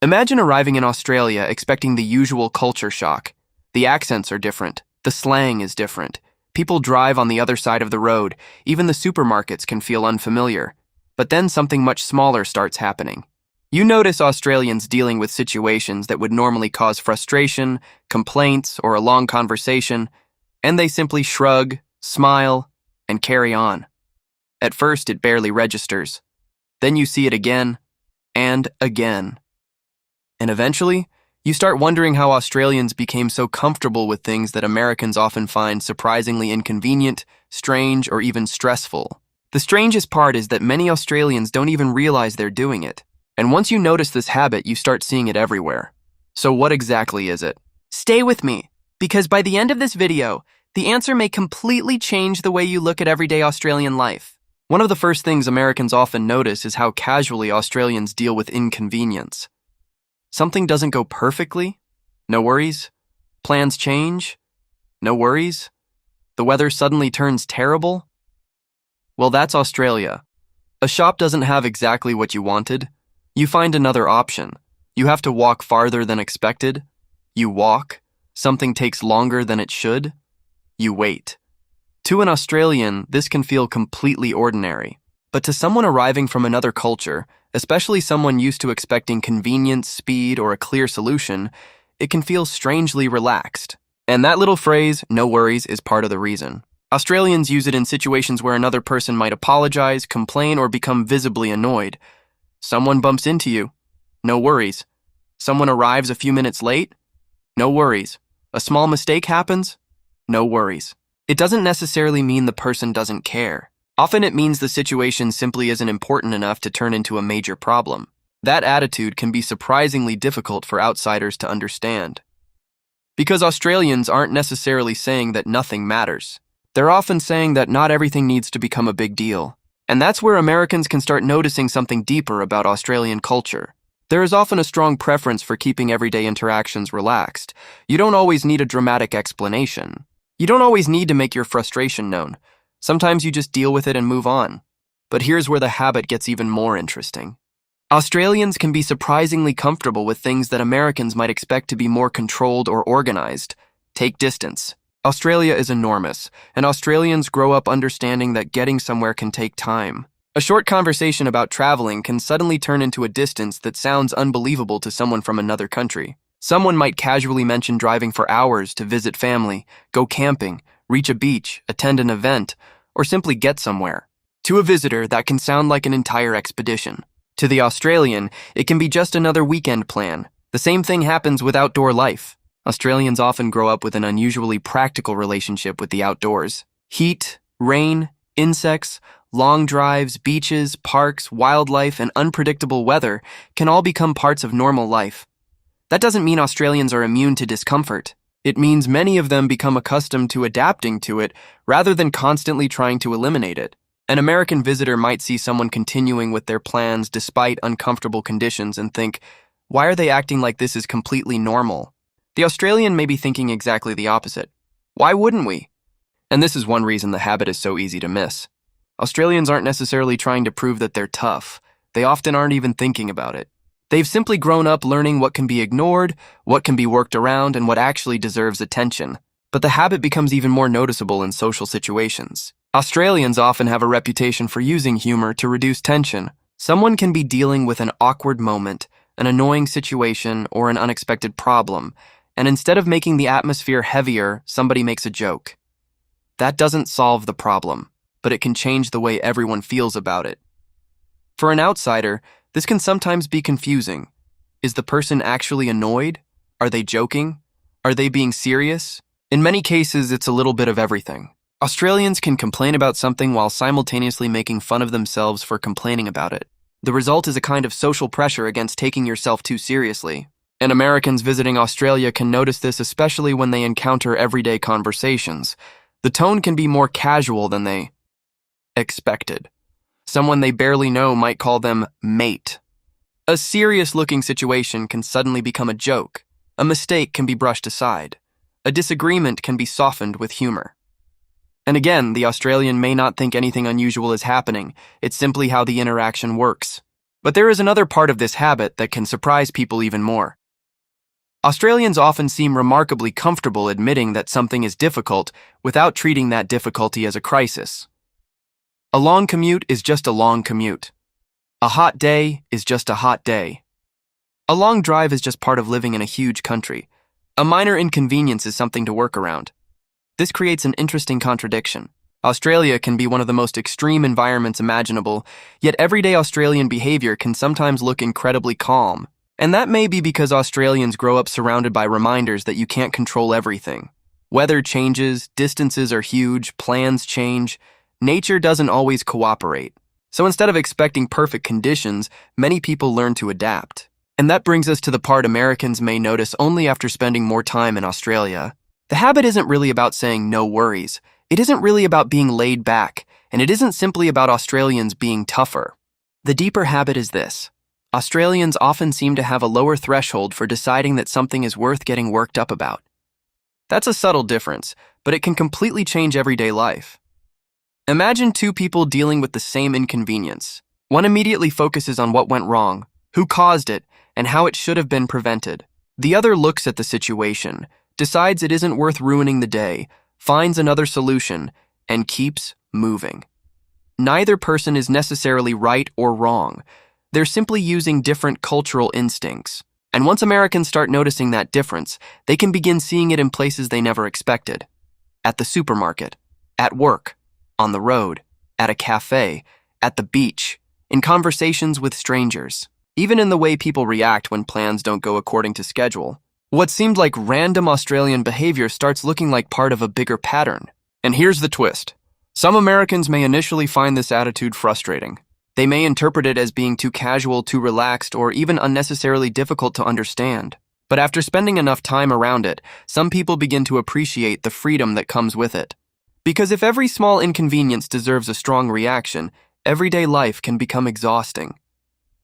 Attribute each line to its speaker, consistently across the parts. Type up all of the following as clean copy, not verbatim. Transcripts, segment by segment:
Speaker 1: Imagine arriving in Australia expecting the usual culture shock. The accents are different. The slang is different. People drive on the other side of the road. Even the supermarkets can feel unfamiliar. But then something much smaller starts happening. You notice Australians dealing with situations that would normally cause frustration, complaints, or a long conversation, and they simply shrug, smile, and carry on. At first, it barely registers. Then you see it again and again. And eventually, you start wondering how Australians became so comfortable with things that Americans often find surprisingly inconvenient, strange, or even stressful. The strangest part is that many Australians don't even realize they're doing it. And once you notice this habit, you start seeing it everywhere. So what exactly is it?
Speaker 2: Stay with me, because by the end of this video, the answer may completely change the way you look at everyday Australian life.
Speaker 1: One of the first things Americans often notice is how casually Australians deal with inconvenience. Something doesn't go perfectly? No worries. Plans change? No worries. The weather suddenly turns terrible? Well, that's Australia. A shop doesn't have exactly what you wanted. You find another option. You have to walk farther than expected. You walk. Something takes longer than it should. You wait. To an Australian, this can feel completely ordinary. But to someone arriving from another culture, especially someone used to expecting convenience, speed, or a clear solution, it can feel strangely relaxed. And that little phrase, no worries, is part of the reason. Australians use it in situations where another person might apologize, complain, or become visibly annoyed. Someone bumps into you. No worries. Someone arrives a few minutes late. No worries. A small mistake happens. No worries. It doesn't necessarily mean the person doesn't care. Often it means the situation simply isn't important enough to turn into a major problem. That attitude can be surprisingly difficult for outsiders to understand. Because Australians aren't necessarily saying that nothing matters. They're often saying that not everything needs to become a big deal. And that's where Americans can start noticing something deeper about Australian culture. There is often a strong preference for keeping everyday interactions relaxed. You don't always need a dramatic explanation. You don't always need to make your frustration known. Sometimes you just deal with it and move on. But here's where the habit gets even more interesting. Australians can be surprisingly comfortable with things that Americans might expect to be more controlled or organized. Take distance. Australia is enormous, and Australians grow up understanding that getting somewhere can take time. A short conversation about traveling can suddenly turn into a distance that sounds unbelievable to someone from another country. Someone might casually mention driving for hours to visit family, go camping, reach a beach, attend an event, or simply get somewhere. To a visitor, that can sound like an entire expedition. To the Australian, it can be just another weekend plan. The same thing happens with outdoor life. Australians often grow up with an unusually practical relationship with the outdoors. Heat, rain, insects, long drives, beaches, parks, wildlife, and unpredictable weather can all become parts of normal life. That doesn't mean Australians are immune to discomfort. It means many of them become accustomed to adapting to it rather than constantly trying to eliminate it. An American visitor might see someone continuing with their plans despite uncomfortable conditions and think, why are they acting like this is completely normal? The Australian may be thinking exactly the opposite. Why wouldn't we? And this is one reason the habit is so easy to miss. Australians aren't necessarily trying to prove that they're tough. They often aren't even thinking about it. They've simply grown up learning what can be ignored, what can be worked around, and what actually deserves attention. But the habit becomes even more noticeable in social situations. Australians often have a reputation for using humor to reduce tension. Someone can be dealing with an awkward moment, an annoying situation, or an unexpected problem, and instead of making the atmosphere heavier, somebody makes a joke. That doesn't solve the problem, but it can change the way everyone feels about it. For an outsider, this can sometimes be confusing. Is the person actually annoyed? Are they joking? Are they being serious? In many cases, it's a little bit of everything. Australians can complain about something while simultaneously making fun of themselves for complaining about it. The result is a kind of social pressure against taking yourself too seriously. And Americans visiting Australia can notice this especially when they encounter everyday conversations. The tone can be more casual than they expected. Someone they barely know might call them mate. A serious-looking situation can suddenly become a joke. A mistake can be brushed aside. A disagreement can be softened with humor. And again, the Australian may not think anything unusual is happening. It's simply how the interaction works. But there is another part of this habit that can surprise people even more. Australians often seem remarkably comfortable admitting that something is difficult without treating that difficulty as a crisis. A long commute is just a long commute. A hot day is just a hot day. A long drive is just part of living in a huge country. A minor inconvenience is something to work around. This creates an interesting contradiction. Australia can be one of the most extreme environments imaginable, yet everyday Australian behaviour can sometimes look incredibly calm. And that may be because Australians grow up surrounded by reminders that you can't control everything. Weather changes, distances are huge, plans change. Nature doesn't always cooperate. So instead of expecting perfect conditions, many people learn to adapt. And that brings us to the part Americans may notice only after spending more time in Australia. The habit isn't really about saying no worries. It isn't really about being laid back, and it isn't simply about Australians being tougher. The deeper habit is this. Australians often seem to have a lower threshold for deciding that something is worth getting worked up about. That's a subtle difference, but it can completely change everyday life. Imagine two people dealing with the same inconvenience. One immediately focuses on what went wrong, who caused it, and how it should have been prevented. The other looks at the situation, decides it isn't worth ruining the day, finds another solution, and keeps moving. Neither person is necessarily right or wrong. They're simply using different cultural instincts. And once Americans start noticing that difference, they can begin seeing it in places they never expected. At the supermarket, at work, on the road, at a cafe, at the beach, in conversations with strangers, even in the way people react when plans don't go according to schedule. What seemed like random Australian behavior starts looking like part of a bigger pattern. And here's the twist. Some Americans may initially find this attitude frustrating. They may interpret it as being too casual, too relaxed, or even unnecessarily difficult to understand. But after spending enough time around it, some people begin to appreciate the freedom that comes with it. Because if every small inconvenience deserves a strong reaction, everyday life can become exhausting.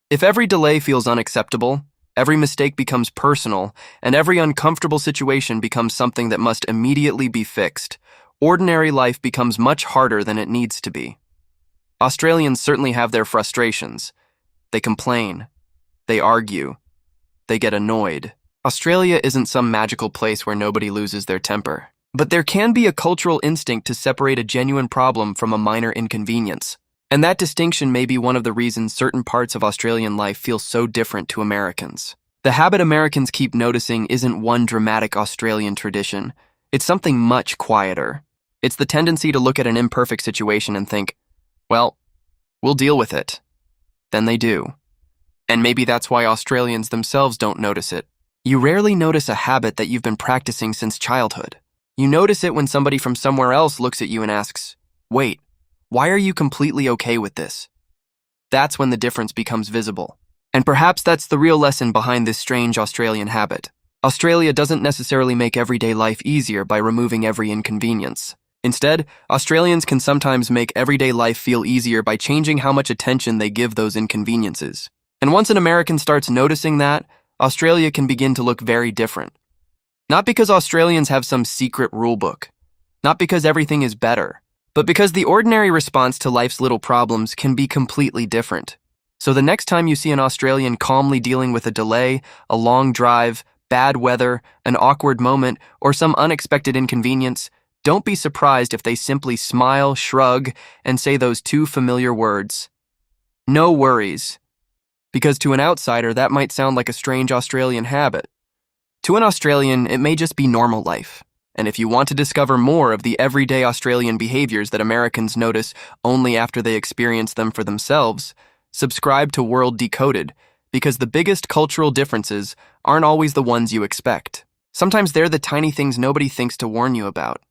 Speaker 1: If every delay feels unacceptable, every mistake becomes personal, and every uncomfortable situation becomes something that must immediately be fixed, ordinary life becomes much harder than it needs to be. Australians certainly have their frustrations. They complain. They argue. They get annoyed. Australia isn't some magical place where nobody loses their temper. But there can be a cultural instinct to separate a genuine problem from a minor inconvenience. And that distinction may be one of the reasons certain parts of Australian life feel so different to Americans. The habit Americans keep noticing isn't one dramatic Australian tradition. It's something much quieter. It's the tendency to look at an imperfect situation and think, well, we'll deal with it. Then they do. And maybe that's why Australians themselves don't notice it. You rarely notice a habit that you've been practicing since childhood. You notice it when somebody from somewhere else looks at you and asks, wait, why are you completely okay with this? That's when the difference becomes visible. And perhaps that's the real lesson behind this strange Australian habit. Australia doesn't necessarily make everyday life easier by removing every inconvenience. Instead, Australians can sometimes make everyday life feel easier by changing how much attention they give those inconveniences. And once an American starts noticing that, Australia can begin to look very different. Not because Australians have some secret rulebook, not because everything is better, but because the ordinary response to life's little problems can be completely different. So the next time you see an Australian calmly dealing with a delay, a long drive, bad weather, an awkward moment, or some unexpected inconvenience, don't be surprised if they simply smile, shrug, and say those two familiar words. No worries. Because to an outsider, that might sound like a strange Australian habit. To an Australian, it may just be normal life. And if you want to discover more of the everyday Australian behaviors that Americans notice only after they experience them for themselves, subscribe to World Decoded, because the biggest cultural differences aren't always the ones you expect. Sometimes they're the tiny things nobody thinks to warn you about.